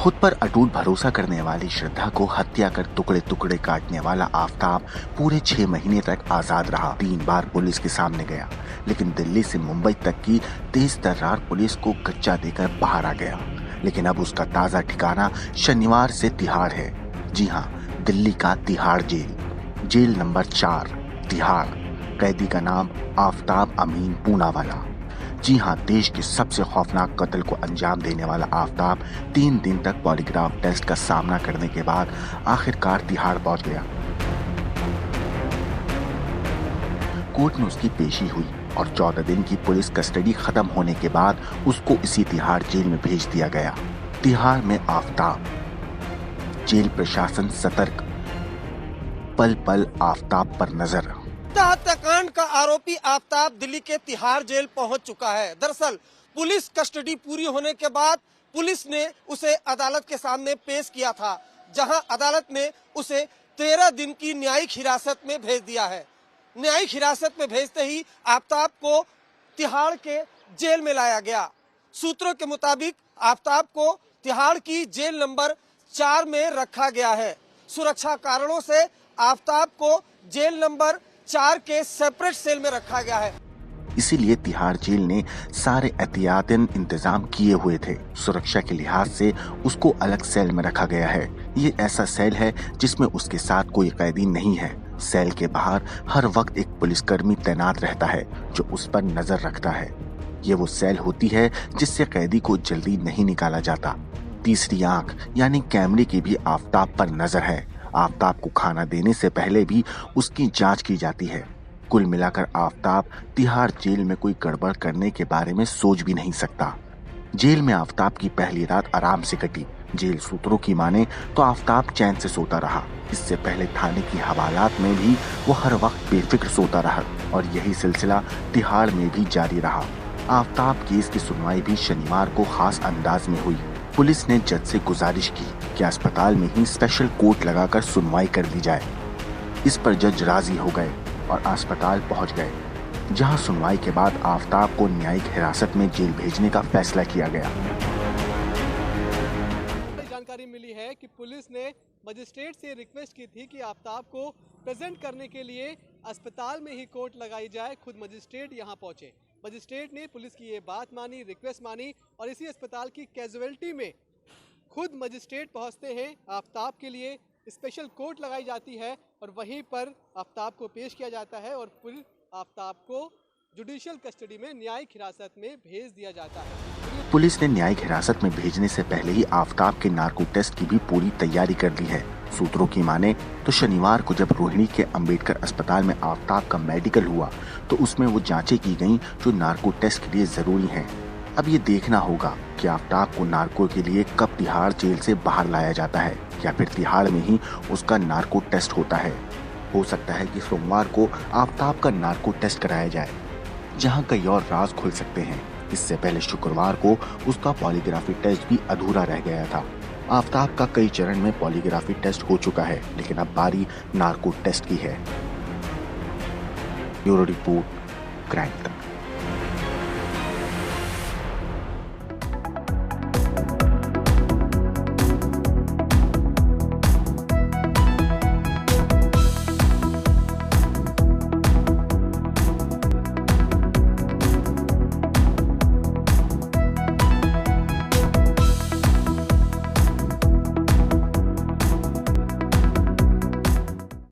खुद पर अटूट भरोसा करने वाली श्रद्धा को हत्या कर टुकड़े टुकड़े काटने वाला आफताब पूरे 6 महीने तक आजाद रहा। 3 बार पुलिस के सामने गया, लेकिन दिल्ली से मुंबई तक की तेज तर्रार पुलिस को कच्चा देकर बाहर आ गया। लेकिन अब उसका ताजा ठिकाना शनिवार से तिहाड़ है। जी हाँ, दिल्ली का तिहाड़ जेल नंबर 4 तिहाड़। कैदी का नाम आफताब अमीन पूनावाला। जी हाँ, देश के सबसे खौफनाक कत्ल को अंजाम देने वाला आफताब 3 दिन तक पॉलीग्राफ टेस्ट का सामना करने के बाद आखिरकार तिहाड़ पहुंच गया। कोर्ट में उसकी पेशी हुई और 14 दिन की पुलिस कस्टडी खत्म होने के बाद उसको इसी तिहाड़ जेल में भेज दिया गया। तिहाड़ में आफताब। जेल प्रशासन सतर्क, पल पल आफताब पर नजर। हत्याकांड का आरोपी आफताब दिल्ली के तिहाड़ जेल पहुंच चुका है। दरअसल पुलिस कस्टडी पूरी होने के बाद पुलिस ने उसे अदालत के सामने पेश किया था, जहां अदालत ने उसे 13 दिन की न्यायिक हिरासत में भेज दिया है। न्यायिक हिरासत में भेजते ही आफताब को तिहाड़ के जेल में लाया गया। सूत्रों के मुताबिक आफताब को तिहाड़ की जेल नंबर 4 में रखा गया है। सुरक्षा कारणों से आफताब को जेल नंबर 4 के सेपरेट सेल में रखा गया है। इसीलिए तिहाड़ जेल ने सारे एहतियातन इंतजाम किए हुए थे। सुरक्षा के लिहाज से उसको अलग सेल में रखा गया है। ये ऐसा सेल है जिसमें उसके साथ कोई कैदी नहीं है। सेल के बाहर हर वक्त एक पुलिसकर्मी तैनात रहता है जो उस पर नजर रखता है। ये वो सेल होती है जिससे कैदी को जल्दी नहीं निकाला जाता। तीसरी आंख यानी कैमरे की भी आफताब पर नजर है। आफताब को खाना देने से पहले भी उसकी जांच की जाती है। कुल मिलाकर आफताब तिहाड़ जेल में कोई गड़बड़ करने के बारे में सोच भी नहीं सकता। जेल में आफताब की पहली रात आराम से कटी। जेल सूत्रों की माने तो आफताब चैन से सोता रहा। इससे पहले थाने की हवालात में भी वो हर वक्त बेफिक्र सोता रहा और यही सिलसिला तिहाड़ में भी जारी रहा। आफताब केस की सुनवाई भी शनिवार को खास अंदाज में हुई। पुलिस ने जज से गुजारिश की कि अस्पताल में ही स्पेशल कोर्ट लगाकर सुनवाई कर दी जाए। इस पर जज राजी हो गए और अस्पताल पहुंच गए, जहां सुनवाई के बाद आफताब को न्यायिक हिरासत में जेल भेजने का फैसला किया गया। जानकारी मिली है कि पुलिस ने मजिस्ट्रेट से रिक्वेस्ट की थी कि आफताब को प्रेजेंट करने के लिए अस्पताल में ही कोर्ट लगाई जाए। खुद मजिस्ट्रेट यहां पहुंचे। मजिस्ट्रेट ने पुलिस की ये बात मानी, रिक्वेस्ट मानी और इसी अस्पताल की कैजुअलिटी में खुद मजिस्ट्रेट पहुंचते हैं। आफताब के लिए स्पेशल कोर्ट लगाई जाती है और वहीं पर आफताब को पेश किया जाता है और फिर आफताब को जुडिशियल कस्टडी में न्यायिक हिरासत में भेज दिया जाता है। पुलिस ने न्यायिक हिरासत में भेजने से पहले ही आफताब के नार्को टेस्ट की भी पूरी तैयारी कर ली है। सूत्रों की माने तो शनिवार को जब रोहिणी के अंबेडकर अस्पताल में आफताब का मेडिकल हुआ तो उसमें वो जांचें की गईं जो नार्को टेस्ट के लिए जरूरी हैं। अब ये देखना होगा कि आफताब को नार्को के लिए कब तिहाड़ जेल से बाहर लाया जाता है या फिर तिहाड़ में ही उसका नार्को टेस्ट होता है। हो सकता है कि सोमवार को आफताब का नार्को टेस्ट कराया जाए, जहां कई और राज खुल सकते हैं। इससे पहले शुक्रवार को उसका पॉलीग्राफी टेस्ट भी अधूरा रह गया था। आफताब का कई चरण में पॉलीग्राफी टेस्ट हो चुका है, लेकिन अब बारी नार्को टेस्ट की है। Bureau report, crime.